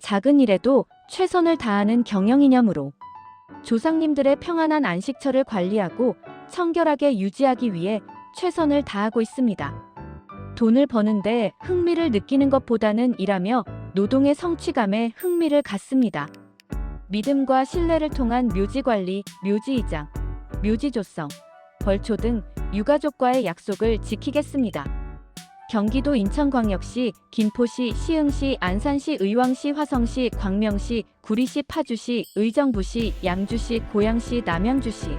작은 일에도 최선을 다하는 경영이념으로 조상님들의 평안한 안식처를 관리하고 청결하게 유지하기 위해 최선을 다하고 있습니다. 돈을 버는데 흥미를 느끼는 것보다는 일하며 노동의 성취감에 흥미를 갖습니다. 믿음과 신뢰를 통한 묘지관리, 묘지이장, 묘지조성, 벌초 등 유가족과의 약속을 지키겠습니다. 경기도 인천광역시, 김포시, 시흥시, 안산시, 의왕시, 화성시, 광명시, 구리시, 파주시, 의정부시, 양주시, 고양시, 남양주시,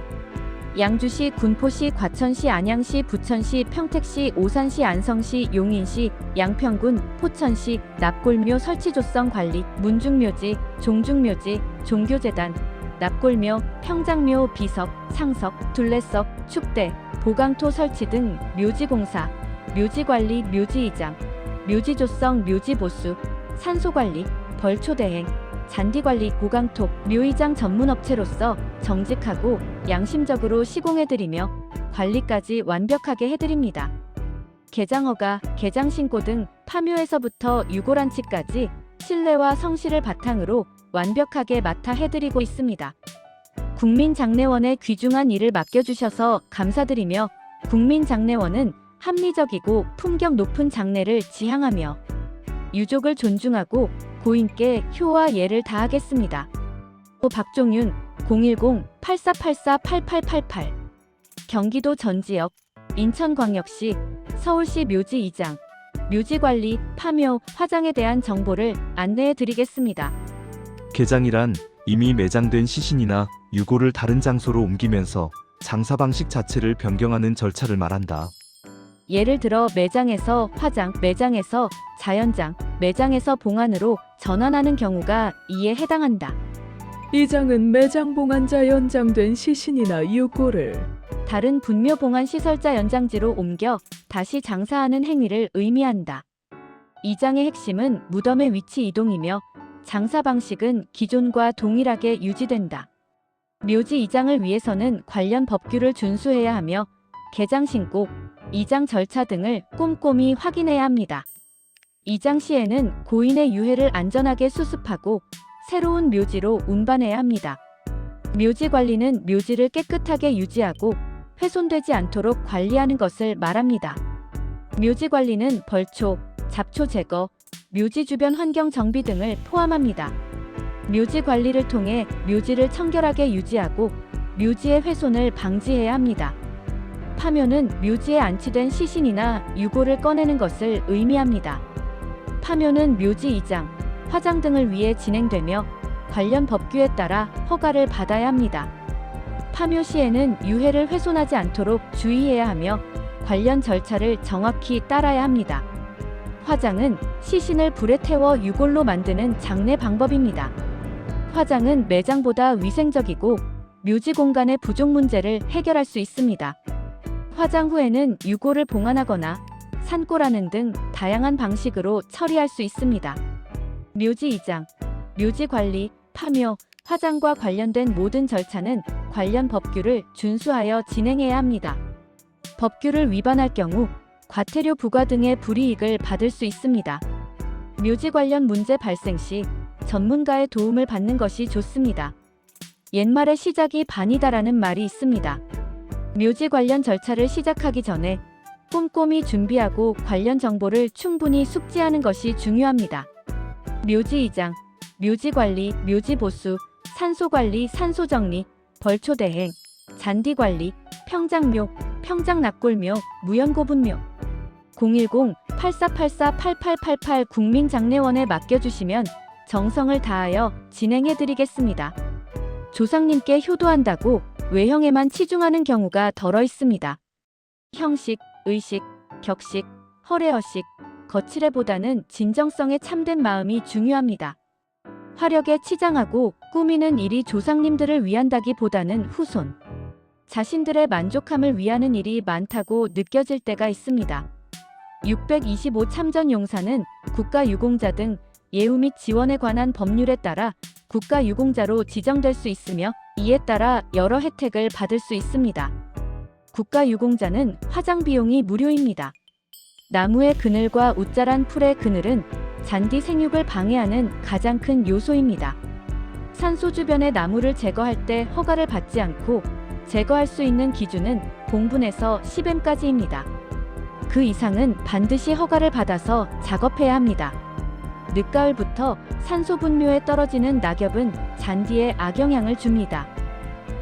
양주시, 군포시, 과천시, 안양시, 부천시, 평택시, 오산시, 안성시, 용인시, 양평군, 포천시, 납골묘 설치조성 관리, 문중묘지, 종중묘지, 종교재단, 납골묘, 평장묘, 비석, 상석, 둘레석, 축대, 보강토 설치 등 묘지공사, 묘지관리, 묘지이장, 묘지조성, 묘지보수, 산소관리, 벌초대행, 잔디관리, 보강토, 묘이장 전문업체로서 정직하고 양심적으로 시공해드리며 관리까지 완벽하게 해드립니다. 개장허가, 개장신고 등 파묘에서부터 유골안치까지 신뢰와 성실을 바탕으로 완벽하게 맡아 해드리고 있습니다. 국민장례원에 귀중한 일을 맡겨주셔서 감사드리며 국민장례원은 합리적이고 품격 높은 장례를 지향하며 유족을 존중하고 고인께 효와 예를 다하겠습니다. 박종윤 010-8484-8888 경기도 전지역, 인천광역시, 서울시 묘지이장, 묘지관리, 파묘, 화장에 대한 정보를 안내해 드리겠습니다. 개장이란 이미 매장된 시신이나 유골을 다른 장소로 옮기면서 장사 방식 자체를 변경하는 절차를 말한다. 예를 들어 매장에서 화장, 매장에서 자연장, 매장에서 봉안으로 전환하는 경우가 이에 해당한다. 이장은 매장 봉안자 연장된 시신이나 유골을 다른 분묘 봉안 시설자 연장지로 옮겨 다시 장사하는 행위를 의미한다. 이장의 핵심은 무덤의 위치 이동이며 장사 방식은 기존과 동일하게 유지된다. 묘지 이장을 위해서는 관련 법규를 준수해야 하며 개장 신고, 이장 절차 등을 꼼꼼히 확인해야 합니다. 이장 시에는 고인의 유해를 안전하게 수습하고 새로운 묘지로 운반해야 합니다. 묘지 관리는 묘지를 깨끗하게 유지하고 훼손되지 않도록 관리하는 것을 말합니다. 묘지 관리는 벌초, 잡초 제거, 묘지 주변 환경 정비 등을 포함합니다. 묘지 관리를 통해 묘지를 청결하게 유지하고 묘지의 훼손을 방지해야 합니다. 파묘는 묘지에 안치된 시신이나 유골을 꺼내는 것을 의미합니다. 파묘는 묘지 이장, 화장 등을 위해 진행되며 관련 법규에 따라 허가를 받아야 합니다. 파묘 시에는 유해를 훼손하지 않도록 주의해야 하며 관련 절차를 정확히 따라야 합니다. 화장은 시신을 불에 태워 유골로 만드는 장례 방법입니다. 화장은 매장보다 위생적이고 묘지 공간의 부족 문제를 해결할 수 있습니다. 화장 후에는 유골을 봉안하거나 산골하는 등 다양한 방식으로 처리할 수 있습니다. 묘지 이장, 묘지 관리, 파묘, 화장과 관련된 모든 절차는 관련 법규를 준수하여 진행해야 합니다. 법규를 위반할 경우 과태료 부과 등의 불이익을 받을 수 있습니다. 묘지 관련 문제 발생 시 전문가의 도움을 받는 것이 좋습니다. 옛말에 시작이 반이다라는 말이 있습니다. 묘지 관련 절차를 시작하기 전에 꼼꼼히 준비하고 관련 정보를 충분히 숙지하는 것이 중요합니다. 묘지 이장, 묘지 관리, 묘지 보수, 산소 관리, 산소 정리, 벌초 대행, 잔디 관리, 평장묘, 평장납골묘, 무연고분묘 010-8484-8888 국민장례원에 맡겨주시면 정성을 다하여 진행해드리겠습니다. 조상님께 효도한다고 외형에만 치중하는 경우가 덜어 있습니다. 형식, 의식, 격식, 허례허식, 거칠애보다는 진정성에 참된 마음이 중요합니다. 화력에 치장하고 꾸미는 일이 조상님들을 위한다기보다는 후손, 자신들의 만족함을 위하는 일이 많다고 느껴질 때가 있습니다. 625 참전용사는 국가유공자 등 예우 및 지원에 관한 법률에 따라 국가유공자로 지정될 수 있으며 이에 따라 여러 혜택을 받을 수 있습니다. 국가유공자는 화장 비용이 무료입니다. 나무의 그늘과 웃자란 풀의 그늘은 잔디 생육을 방해하는 가장 큰 요소입니다. 산소 주변의 나무를 제거할 때 허가를 받지 않고 제거할 수 있는 기준은 0분에서 10m까지입니다. 그 이상은 반드시 허가를 받아서 작업해야 합니다. 늦가을부터 산소 분묘에 떨어지는 낙엽은 잔디에 악영향을 줍니다.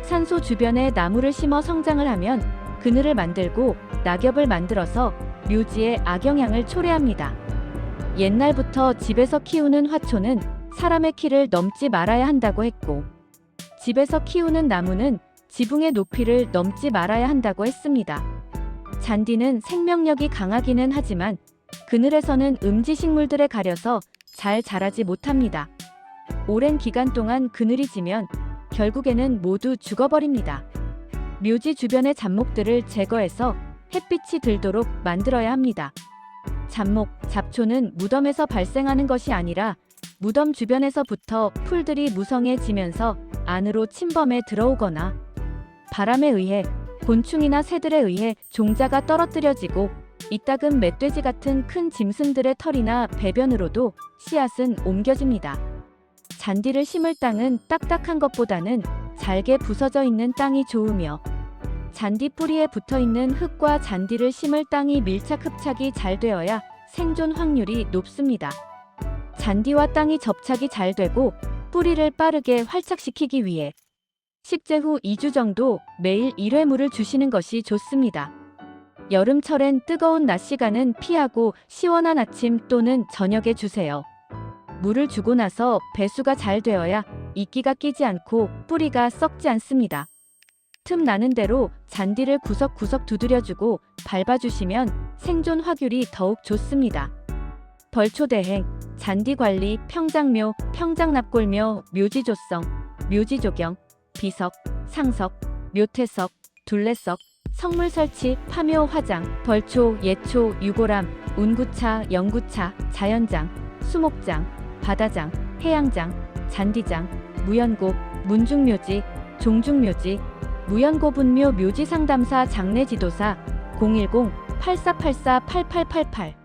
산소 주변에 나무를 심어 성장을 하면 그늘을 만들고 낙엽을 만들어서 묘지에 악영향을 초래합니다. 옛날부터 집에서 키우는 화초는 사람의 키를 넘지 말아야 한다고 했고, 집에서 키우는 나무는 지붕의 높이를 넘지 말아야 한다고 했습니다. 잔디는 생명력이 강하기는 하지만 그늘에서는 음지식물들에 가려서 잘 자라지 못합니다. 오랜 기간 동안 그늘이 지면 결국에는 모두 죽어버립니다. 묘지 주변의 잡목들을 제거해서 햇빛이 들도록 만들어야 합니다. 잡목, 잡초는 무덤에서 발생하는 것이 아니라 무덤 주변에서부터 풀들이 무성해지면서 안으로 침범해 들어오거나 바람에 의해 곤충이나 새들에 의해 종자가 떨어뜨려지고 이따금 멧돼지 같은 큰 짐승들의 털이나 배변으로도 씨앗은 옮겨집니다. 잔디를 심을 땅은 딱딱한 것보다는 잘게 부서져 있는 땅이 좋으며 잔디 뿌리에 붙어있는 흙과 잔디를 심을 땅이 밀착 흡착이 잘 되어야 생존 확률이 높습니다. 잔디와 땅이 접착이 잘 되고 뿌리를 빠르게 활착시키기 위해 식재 후 2주 정도 매일 1회 물을 주시는 것이 좋습니다. 여름철엔 뜨거운 낮 시간은 피하고 시원한 아침 또는 저녁에 주세요. 물을 주고 나서 배수가 잘 되어야 이끼가 끼지 않고 뿌리가 썩지 않습니다. 틈 나는 대로 잔디를 구석구석 두드려주고 밟아주시면 생존 확률이 더욱 좋습니다. 벌초 대행, 잔디 관리, 평장묘, 평장납골묘, 묘지조성, 묘지조경, 비석, 상석, 묘태석, 둘레석, 성물 설치, 파묘, 화장, 벌초, 예초, 유골함, 운구차, 영구차, 자연장, 수목장, 바다장, 해양장, 잔디장, 무연고, 문중묘지, 종중묘지, 무연고분묘 묘지상담사 장례지도사 010-8484-8888